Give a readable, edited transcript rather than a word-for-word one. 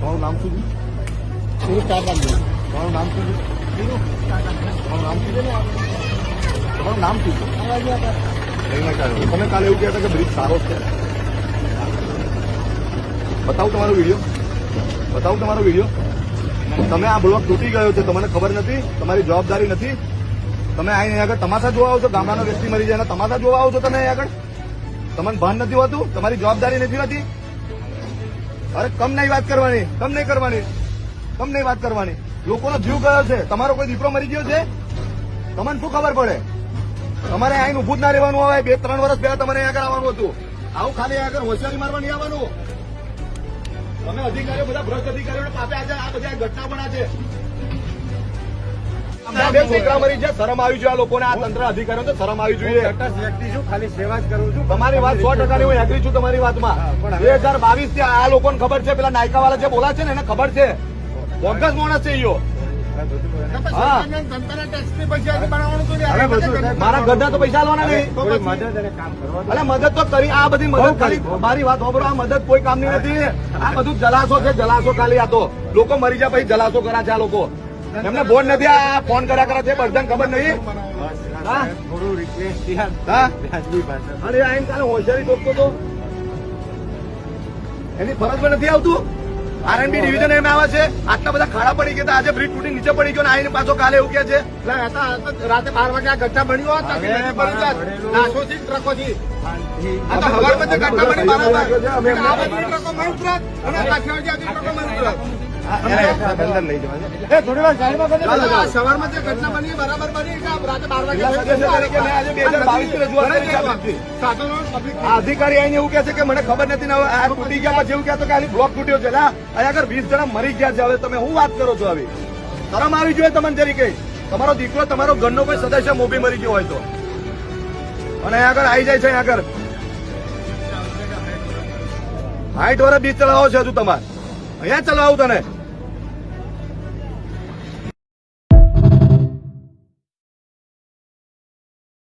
તમારું નામ શું છે? તમારું નામ શું છે? તમારું નામ શું છે? તમારું નામ શું છે? તમે કાલે એવું કહેતા કે બ્રિજ સારો છે. બતાવું તમારો વિડીયો, બતાવું તમારો વિડીયો. તમે આ બ્લોક તૂટી ગયો છે, તમને ખબર નથી, તમારી જવાબદારી નથી. તમે અહીં આગળ તમાશા જોવા આવો છો, ગામડાનો વ્યક્તિ મરી જાય તમાશા જોવા આવો છો. તમે અહીં આગળ તમને ભાન નથી હોતું, તમારી જવાબદારી નથી હોતી. અરે કમ નહીં વાત કરવાની, કમ નહીં કરવાની, કમ નહીં વાત કરવાની. લોકોનો જીવ ગયો છે, તમારો કોઈ દીકરો મરી ગયો છે, તમને શું ખબર પડે? તમારે અહીં ઉભું જ ના રહેવાનું હોય. 2-3 વર્ષ પહેલા તમારે આગળ આવવાનું હતું. આવું ખાલી આગળ હોશિયારી મારવા નહીં આવવાનું. તમે અધિકારીઓ બધા ભ્રષ્ટ અધિકારીઓ પાપે આજે આ બધી ઘટના પણ આજે બે છોકરા મરી છે. શરમ આવી જોઈએ આ લોકોને, આ તંત્ર અધિકારીઓ તો શરમ આવી જોઈએ. વ્યક્તિ છું, ખાલી સેવા જ કરું છું. તમારી વાત 100% હું એગ્રી છું તમારી વાતમાં. 2022 થી આ લોકોને ખબર છે, પેલા નાયકા વાળા જે બોલા છે ને એને ખબર છે. બોગસ માણસ છે ઈયો. મારા ગઢા તો પૈસા લેવાના નહીં. મદદ અને કામ કરવા અરે મદદ તો કરી, આ બધી મદદ ખાલી મારી વાત હોબરો, આ મદદ કોઈ કામની નથી. આ બધું જલાશો છે, જલાશો ખાલી. આ તો લોકો મરી જાય પછી જલાશો કર્યા છે આ લોકો. એમને બોર્ડ નથી, આ ફોન કર્યા કરે છે, બધાને ખબર નહીં. થોડું રિક્વેસ્ટ હા અરે આઈને કાલે હોશિયારી ટોકતો તો એની ફરજ પણ નથી આવતું. આરએનબી ડિવિઝન એમ આવે છે, આટલા બધા ખાડા પડી ગયા, આજે બ્રિજ તૂટી નીચે પડી ગયો, આઈને પાછો કાલે એવું કે છે રાતે 12 વાગે આ ઘટના બની હોત, નાશોથી ટ્રકોથી આ તો હવારમાં જે ઘટના બની બરાબર, આ બધી ટ્રકો મારી ટ્રક અને કાઠિયાવાડી ટ્રકો મારી ટ્રક. થોડી વાર સાઈડમાં કરી સવારમાં જે ઘટના બની બરાબર બની કે રાતે 12 વાગે આજે 2022 ની રજૂઆત કરી. આ અધિકારી આઈને એવું કે છે કે મને ખબર નથી ને આ તૂટી ગયા પછી એવું કહેતો કે આ બ્લોક તૂટ્યો છે. અહીંયા આગળ 20 જણા મરી ગયા છે. હવે તમે શું વાત કરો છો? આવી શરમ આવી જોઈએ તમને જરી કઈ. તમારો દીકરો, તમારો ઘરનો કોઈ સદસ્ય મોભી મરી ગયો હોય તો, અને અહીંયા આગળ આવી જાય છે. અહીંયા આગળ 60 વર્ષ બીજ ચલાવો છે હજુ તમારે, અહીંયા ચલાવું તને.